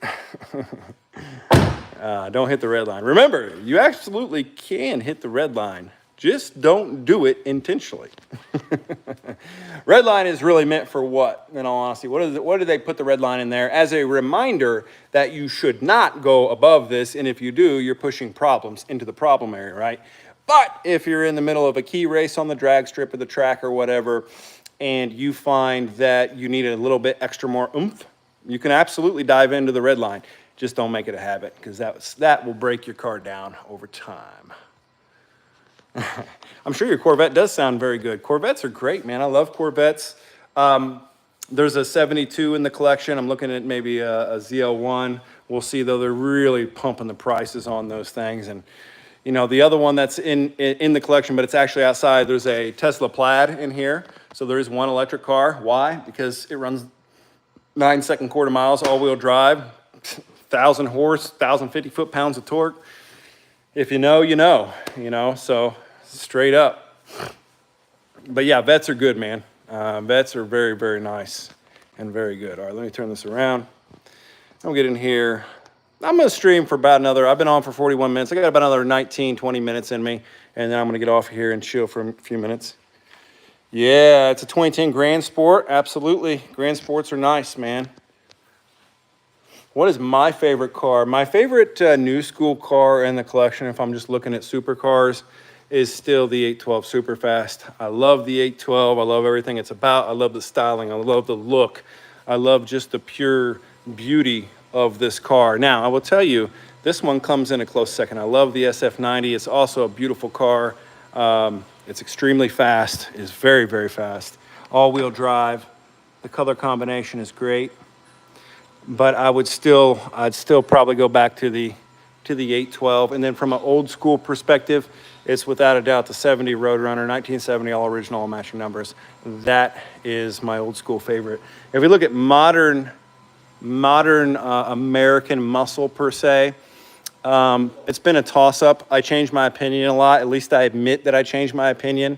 Don't hit the red line. Remember, you absolutely can hit the red line. Just don't do it intentionally. Red line is really meant for what, in all honesty? What did they put the red line in there? As a reminder that you should not go above this, and if you do, you're pushing problems into the problem area, right? But if you're in the middle of a key race on the drag strip or the track or whatever, and you find that you need a little bit extra more oomph, you can absolutely dive into the red line. Just don't make it a habit, because that will break your car down over time. I'm sure your Corvette does sound very good. Corvettes are great, man. I love Corvettes. There's a 72 in the collection. I'm looking at maybe a ZL1. We'll see, though. They're really pumping the prices on those things. And, you know, the other one that's in the collection, but it's actually outside, there's a Tesla Plaid in here. So there is one electric car. Why? Because it runs 9-second quarter miles, all-wheel drive, 1,000 horse, 1,050 foot-pounds of torque. If you know, you know, so straight up. But yeah, vets are good, man. Vets are very, very nice and very good. All right, let me turn this around. I'll get in here. I'm gonna stream for about another, I've been on for 41 minutes. I got about another 19, 20 minutes in me, and then I'm gonna get off here and chill for a few minutes. Yeah, it's a 2010 Grand Sport, absolutely. Grand Sports are nice, man. What is my favorite car? My favorite new school car in the collection, if I'm just looking at supercars, is still the 812 Superfast. I love the 812. I love everything it's about. I love the styling. I love the look. I love just the pure beauty of this car. Now, I will tell you, this one comes in a close second. I love the SF90. It's also a beautiful car. It's extremely fast. It's very, very fast. All-wheel drive. The color combination is great. But I'd still probably go back to the 812. And then from an old school perspective, it's without a doubt the 70 Roadrunner, 1970, all original, all matching numbers. That is my old school favorite. If we look at modern American muscle per se, it's been a toss-up. I changed my opinion a lot. At least I admit that I changed my opinion.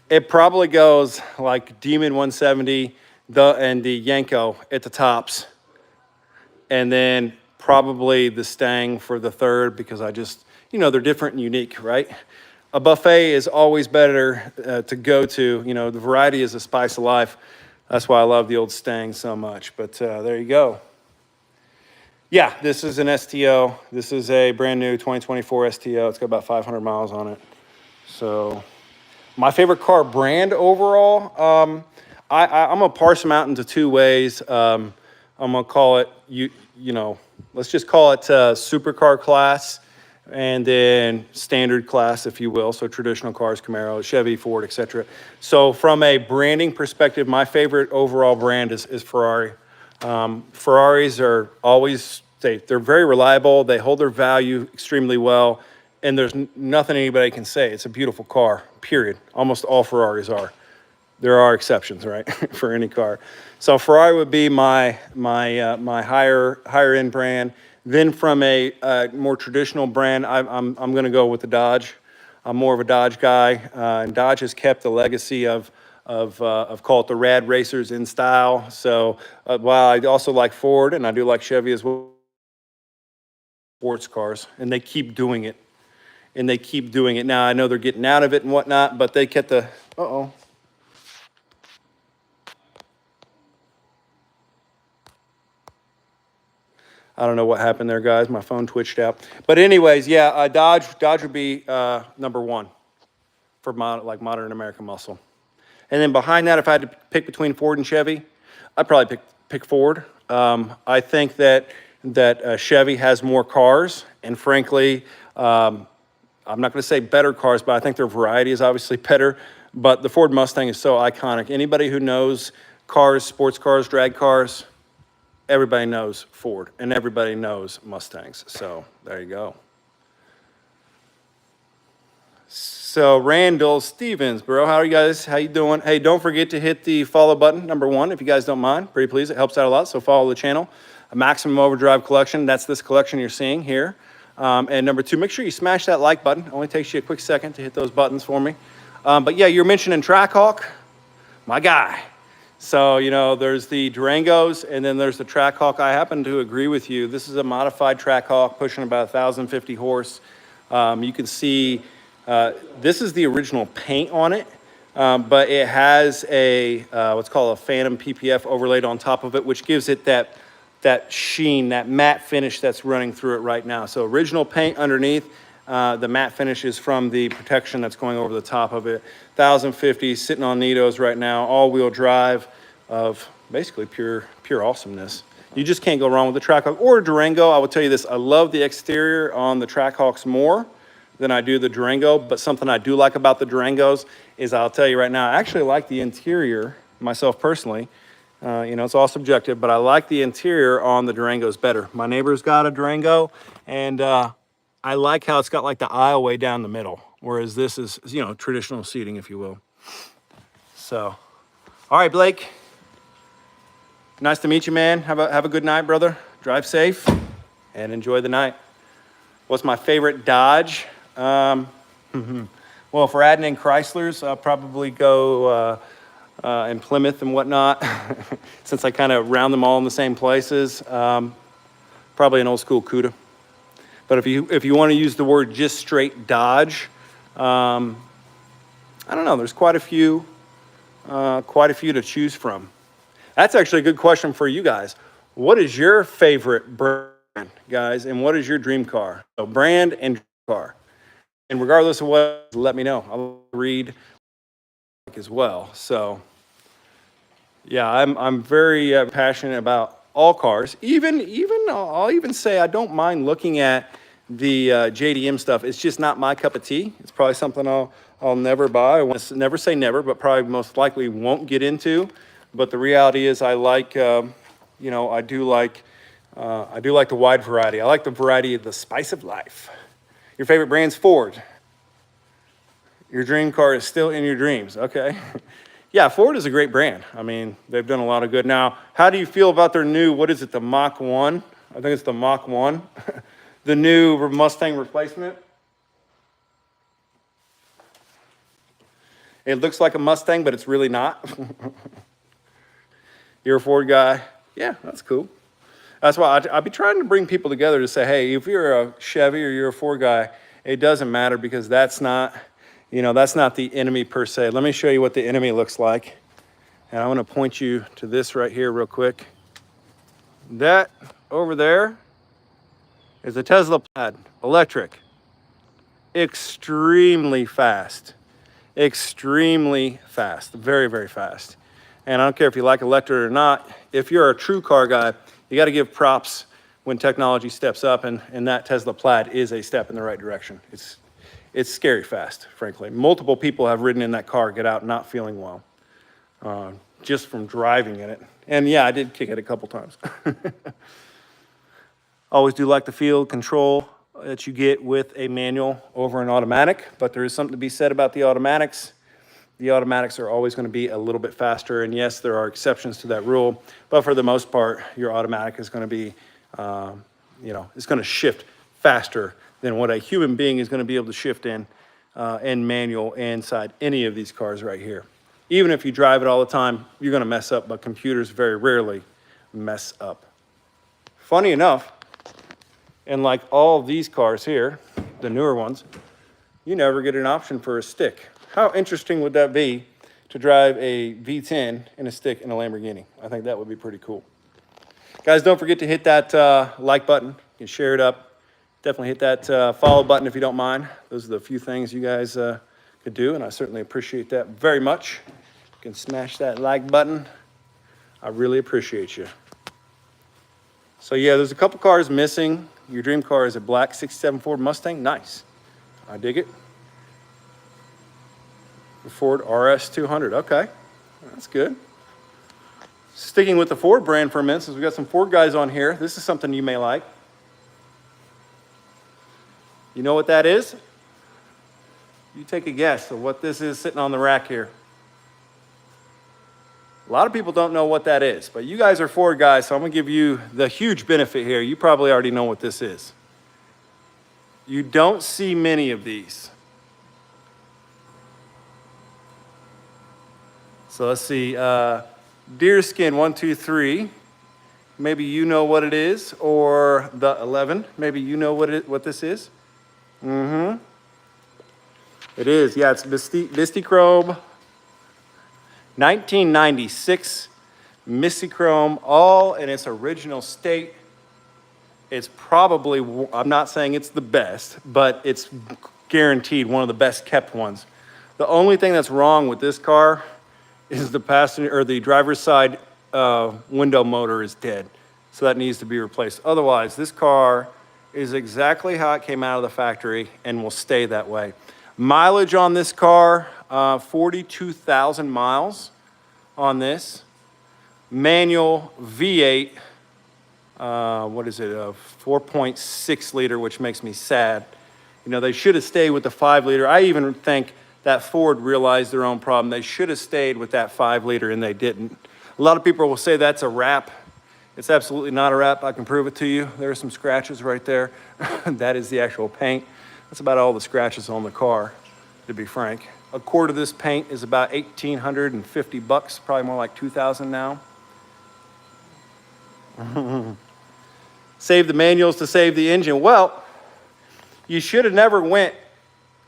It probably goes like Demon 170, and the Yenko at the tops, and then probably the Stang for the third, because I just, you know, they're different and unique, right? A buffet is always better to go to. You know, the variety is the spice of life. That's why I love the old Stang so much. But there you go. Yeah, this is an STO. This is a brand new 2024 STO. It's got about 500 miles on it. So my favorite car brand overall, I'm gonna parse them out into two ways. I'm gonna call it, you know, let's just call it supercar class, and then standard class, if you will. So traditional cars, Camaro, Chevy, Ford, etc. So from a branding perspective, my favorite overall brand is Ferrari. Ferraris are always, they're very reliable. They hold their value extremely well, and there's nothing anybody can say. It's a beautiful car, period. Almost all Ferraris are. There are exceptions, right, for any car. So Ferrari would be my higher end brand. Then from a more traditional brand, I'm going to go with the Dodge. I'm more of a Dodge guy. And Dodge has kept the legacy of call it the rad racers in style. So while I also like Ford and I do like Chevy as well, sports cars, and they keep doing it. And they keep doing it. Now I know they're getting out of it and whatnot, but they kept the I don't know what happened there, guys. My phone twitched out. But anyways, yeah, Dodge would be number one for modern American muscle. And then behind that, if I had to pick between Ford and Chevy, I'd probably pick Ford. I think that Chevy has more cars, and frankly, I'm not going to say better cars, but I think their variety is obviously better. But the Ford Mustang is so iconic. Anybody who knows cars, sports cars, drag cars, everybody knows Ford, and everybody knows Mustangs. So there you go. So Randall Stevens, bro, how are you guys? How you doing? Hey, don't forget to hit the follow button, number one, if you guys don't mind. Pretty please, it helps out a lot. So follow the channel. A Maximum Overdrive collection. That's this collection you're seeing here. And number two, make sure you smash that like button. It only takes you a quick second to hit those buttons for me. But yeah, you're mentioning Trackhawk, my guy. So, you know, there's the Durangos and then there's the Trackhawk. I happen to agree with you. This is a modified Trackhawk pushing about 1,050 horse. You can see this is the original paint on it, but it has a what's called a Phantom PPF overlaid on top of it, which gives it that sheen, that matte finish that's running through it right now. So original paint underneath, the matte finish is from the protection that's going over the top of it. 1,050 sitting on Nitos right now, all-wheel drive of basically pure awesomeness. You just can't go wrong with the Trackhawk or Durango. I will tell you this, I love the exterior on the Trackhawks more than I do the Durango, but something I do like about the Durangos is, I'll tell you right now, I actually like the interior myself personally. You know, it's all subjective, but I like the interior on the Durangos better. My neighbor's got a Durango, and I like how it's got like the aisle way down the middle, whereas this is, you know, traditional seating, if you will. So, all right, Blake. Nice to meet you, man. Have a good night, brother. Drive safe and enjoy the night. What's my favorite Dodge? Well, if we're adding in Chryslers, I'll probably go in Plymouth and whatnot, since I kind of round them all in the same places. Probably an old school Cuda. But if you want to use the word just straight Dodge, I don't know. There's quite a few to choose from. That's actually a good question for you guys. What is your favorite brand, guys, and what is your dream car? So brand and dream car. And regardless of what, let me know. I'll read as well. So yeah, I'm very passionate about all cars. Even I'll even say I don't mind looking at the JDM stuff. It's just not my cup of tea. It's probably something I'll never buy. I want to never say never, but probably most likely won't get into. But the reality is, I like, you know, I do like the wide variety. I like the variety of the spice of life. Your favorite brand's Ford. Your dream car is still in your dreams. Okay. Yeah, Ford is a great brand. I mean, they've done a lot of good. Now, how do you feel about their new, what is it, the Mach 1? I think it's the Mach 1. The new Mustang replacement. It looks like a Mustang, but it's really not. You're a Ford guy? Yeah, that's cool. That's why I'd be trying to bring people together to say, hey, if you're a Chevy or you're a Ford guy, it doesn't matter, because that's not, you know, that's not the enemy per se. Let me show you what the enemy looks like. And I'm gonna point you to this right here real quick. That over there is a Tesla Plaid, electric. Extremely fast, very, very fast. And I don't care if you like electric or not, if you're a true car guy, you gotta give props when technology steps up, and that Tesla Plaid is a step in the right direction. It's scary fast, frankly. Multiple people have ridden in that car, get out not feeling well, just from driving in it. And yeah, I did kick it a couple times. Always do like the feel control that you get with a manual over an automatic, but there is something to be said about the automatics. The automatics are always going to be a little bit faster, and yes, there are exceptions to that rule, but for the most part, your automatic is going to be, you know, it's going to shift faster than what a human being is going to be able to shift in manual inside any of these cars right here. Even if you drive it all the time, you're going to mess up, but computers very rarely mess up. Funny enough, and like all these cars here, the newer ones, you never get an option for a stick. How interesting would that be to drive a V10 and a stick in a Lamborghini? I think that would be pretty cool. Guys, don't forget to hit that like button. You can share it up. Definitely hit that follow button if you don't mind. Those are the few things you guys could do, and I certainly appreciate that very much. You can smash that like button. I really appreciate you. So yeah, there's a couple cars missing. Your dream car is a black 67 Ford Mustang. Nice. I dig it. The Ford RS 200. Okay, that's good. Sticking with the Ford brand for a minute, since we got some Ford guys on here, this is something you may like. You know what that is? You take a guess of what this is sitting on the rack here. A lot of people don't know what that is, but you guys are Ford guys, so I'm gonna give you the huge benefit here. You probably already know what this is. You don't see many of these. So let's see, deerskin 123. Maybe you know what it is, or the 11. Maybe you know what this is. Mm-hmm. It is, yeah, it's Misty Chrome, 1996 Misty Chrome, all in its original state. It's probably, I'm not saying it's the best, but it's guaranteed one of the best kept ones. The only thing that's wrong with this car is the passenger or the driver's side window motor is dead. So that needs to be replaced. Otherwise, this car is exactly how it came out of the factory and will stay that way. Mileage on this car, 42,000 miles on this. Manual V8, what is it, a 4.6 liter, which makes me sad. You know, they should have stayed with the 5 liter. I even think that Ford realized their own problem. They should have stayed with that 5 liter and they didn't. A lot of people will say that's a wrap. It's absolutely not a wrap. I can prove it to you. There are some scratches right there. That is the actual paint. That's about all the scratches on the car, to be frank. A quart of this paint is about $1,850, probably more like $2,000 now. Save the manuals to save the engine. Well, you should have never went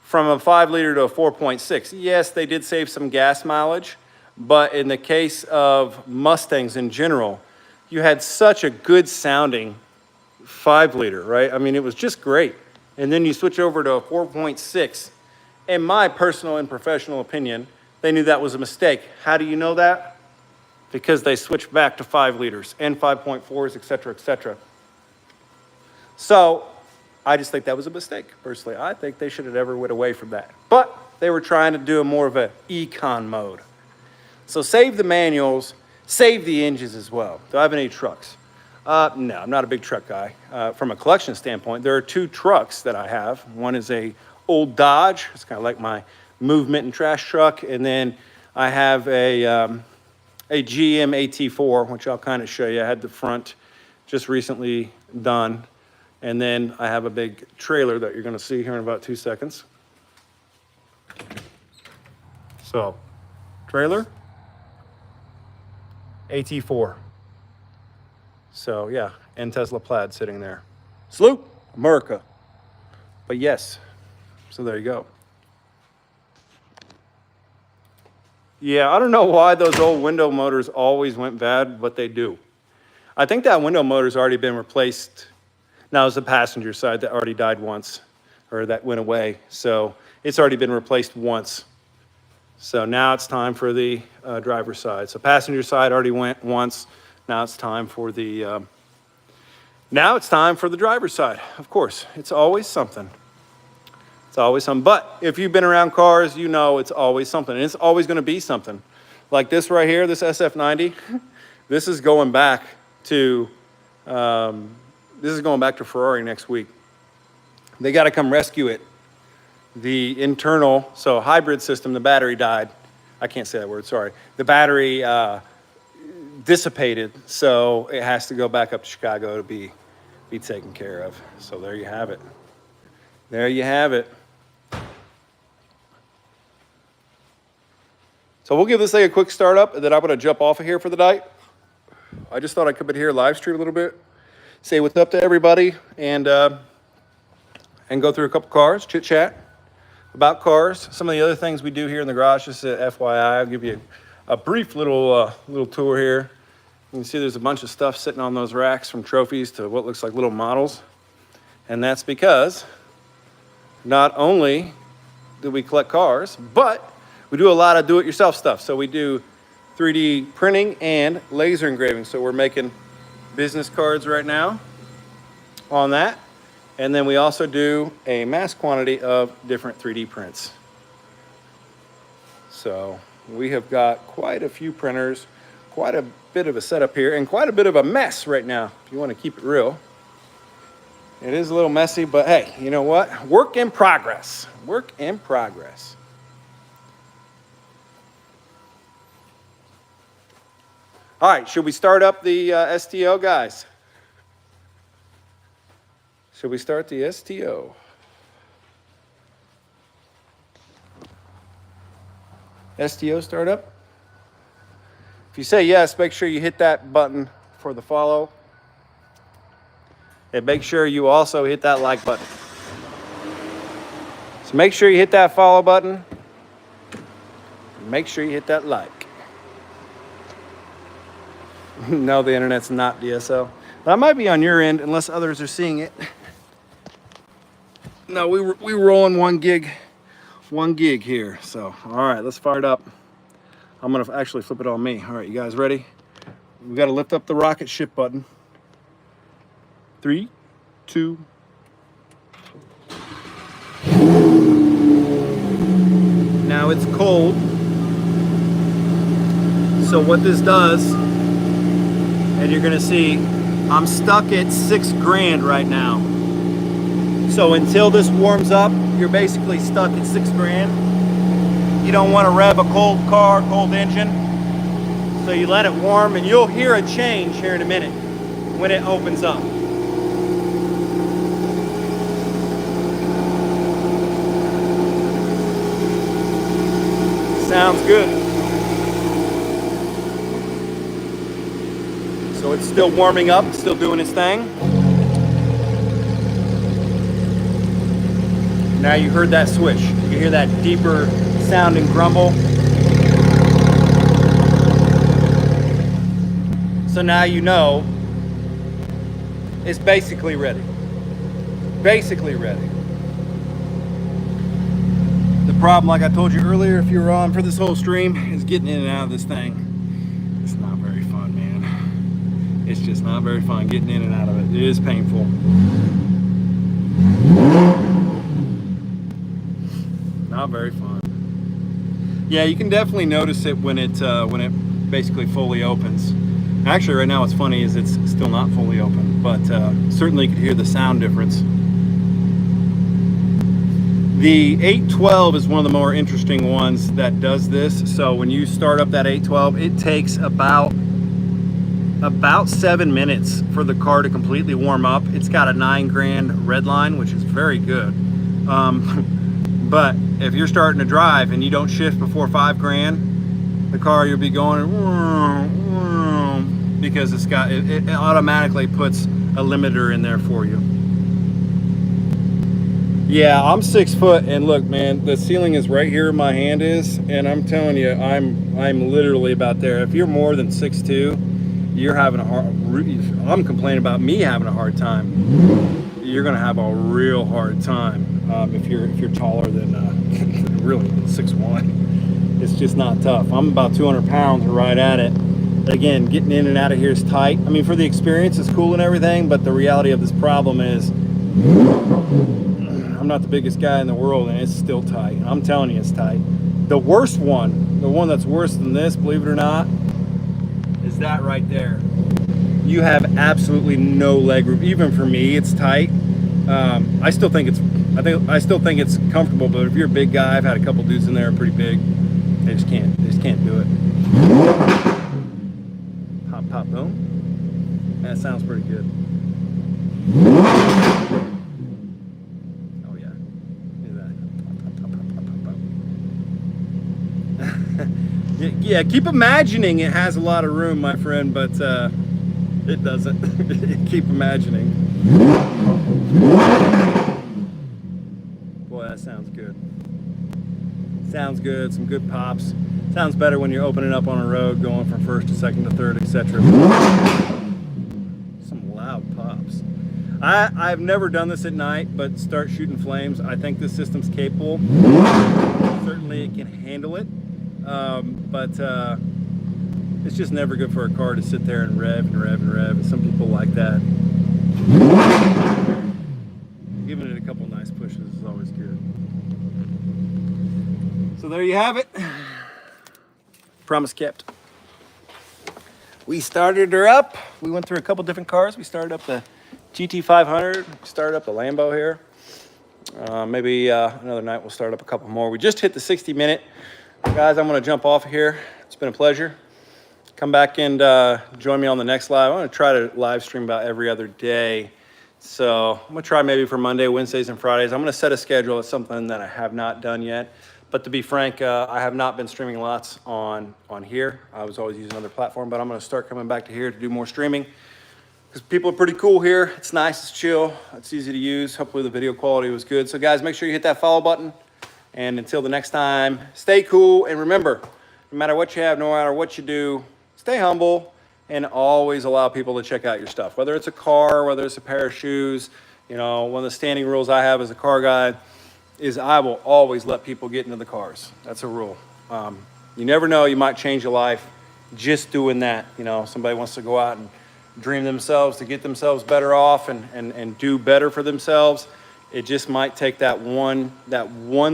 from a 5 liter to a 4.6. Yes, they did save some gas mileage, but in the case of Mustangs in general, you had such a good sounding 5 liter, right? I mean, it was just great. And then you switch over to a 4.6. In my personal and professional opinion, they knew that was a mistake. How do you know that? Because they switched back to 5 liters and 5.4s, et cetera, et cetera. So I just think that was a mistake, personally. I think they should have never went away from that. But they were trying to do a more of an econ mode. So save the manuals, save the engines as well. Do I have any trucks? No, I'm not a big truck guy. From a collection standpoint, there are 2 trucks that I have. One is a old Dodge. It's kind of like my movement and trash truck. And then I have a GM AT4, which I'll kind of show you. I had the front just recently done. And then I have a big trailer that you're going to see here in about 2 seconds. So, trailer, AT4. So, yeah, and Tesla Plaid sitting there. Salute, America. But yes, so there you go. Yeah, I don't know why those old window motors always went bad, but they do. I think that window motor's already been replaced. Now it's the passenger side that already died once, or that went away. So it's already been replaced once. So now it's time for the driver's side. So passenger side already went once. Now it's time for the driver's side. Of course, it's always something. It's always something. But if you've been around cars, you know it's always something. And it's always going to be something. Like this right here, this SF90, this is going back to Ferrari next week. They got to come rescue it. The internal, so hybrid system, the battery died. I can't say that word, sorry. The battery dissipated, so it has to go back up to Chicago to be taken care of. So there you have it. There you have it. So we'll give this thing a quick start up, and then I'm going to jump off of here for the night. I just thought I'd come in here live stream a little bit, say what's up to everybody, and go through a couple cars, chit chat about cars. Some of the other things we do here in the garage, just FYI, I'll give you a brief little tour here. You can see there's a bunch of stuff sitting on those racks, from trophies to what looks like little models. And that's because not only do we collect cars, but we do a lot of do-it-yourself stuff. So we do 3D printing and laser engraving. So we're making business cards right now on that. And then we also do a mass quantity of different 3D prints. So we have got quite a few printers, quite a bit of a setup here, and quite a bit of a mess right now, if you want to keep it real. It is a little messy, but hey, you know what? Work in progress. Work in progress. All right, should we start up the STO, guys? Should we start the STO? STO startup? If you say yes, make sure you hit that button for the follow. And make sure you also hit that like button. So make sure you hit that follow button. Make sure you hit that like. No, the internet's not DSL. That might be on your end unless others are seeing it. No, we rolling 1 gig here. So, all right, let's fire it up. I'm gonna actually flip it on me. All right, you guys ready? We gotta lift up the rocket ship button. 3, 2. Now it's cold. So what this does, and you're gonna see, I'm stuck at $6,000 right now. So until this warms up, you're basically stuck at $6,000. You don't want to rev a cold car, cold engine. So you let it warm, and you'll hear a change here in a minute when it opens up. Sounds good. So it's still warming up, still doing its thing. Now you heard that switch. You hear that deeper sounding grumble. So now you know it's basically ready. Basically ready. The problem, like I told you earlier, if you were on for this whole stream, is getting in and out of this thing. It's not very fun, man. It's just not very fun getting in and out of it. It is painful. Not very fun. Yeah, you can definitely notice it when it basically fully opens. Actually, right now what's funny is it's still not fully open, but certainly you could hear the sound difference. The 812 is one of the more interesting ones that does this. So when you start up that 812, it takes about 7 minutes for the car to completely warm up. It's got a $9,000 red line, which is very good. But if you're starting to drive and you don't shift before $5,000, the car you'll be going because it automatically puts a limiter in there for you. Yeah, I'm 6 foot, and look, man, the ceiling is right here. My hand is, and I'm telling you, I'm literally about there. If you're more than 6'2", you're having a hard. I'm complaining about me having a hard time. You're gonna have a real hard time if you're taller than really 6'1". It's just not tough. I'm about 200 pounds right at it. Again, getting in and out of here is tight. I mean, for the experience, it's cool and everything, but the reality of this problem is I'm not the biggest guy in the world, and it's still tight. I'm telling you, it's tight. The worst one, the one that's worse than this, believe it or not, is that right there. You have absolutely no leg room. Even for me, it's tight. I still think it's comfortable, but if you're a big guy, I've had a couple dudes in there pretty big. They just can't do it. Pop, pop, boom. That sounds pretty good. Oh yeah, look at that. Yeah, keep imagining it has a lot of room, my friend, but it doesn't. Keep imagining. Boy, that sounds good. Sounds good, some good pops. Sounds better when you're opening up on a road, going from first to second to third, etc. Some loud pops. I've never done this at night, but start shooting flames. I think this system's capable. Certainly it can handle it, but it's just never good for a car to sit there and rev and rev and rev. And some people like that. Giving it a couple nice pushes is always good. So there you have it. Promise kept. We started her up. We went through a couple different cars. We started up the GT500. Started up the Lambo here. Maybe another night we'll start up a couple more. We just hit the 60-minute. Guys, I'm going to jump off here. It's been a pleasure. Come back and join me on the next live. I'm going to try to live stream about every other day. So I'm going to try maybe for Monday, Wednesdays, and Fridays. I'm going to set a schedule. It's something that I have not done yet. But to be frank, I have not been streaming lots on here. I was always using another platform, but I'm gonna start coming back to here to do more streaming because people are pretty cool here. It's nice, it's chill, it's easy to use. Hopefully the video quality was good. So guys, make sure you hit that follow button. And until the next time, stay cool. And remember, no matter what you have, no matter what you do, stay humble and always allow people to check out your stuff. Whether it's a car, whether it's a pair of shoes, you know, one of the standing rules I have as a car guy is I will always let people get into the cars. That's a rule. You never know, you might change your life just doing that. You know, somebody wants to go out and dream themselves to get themselves better off and do better for themselves. It just might take that one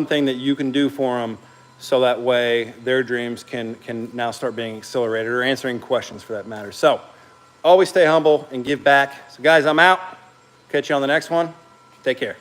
thing that you can do for them so that way their dreams can now start being accelerated or answering questions for that matter. So always stay humble and give back. So guys, I'm out. Catch you on the next one. Take care.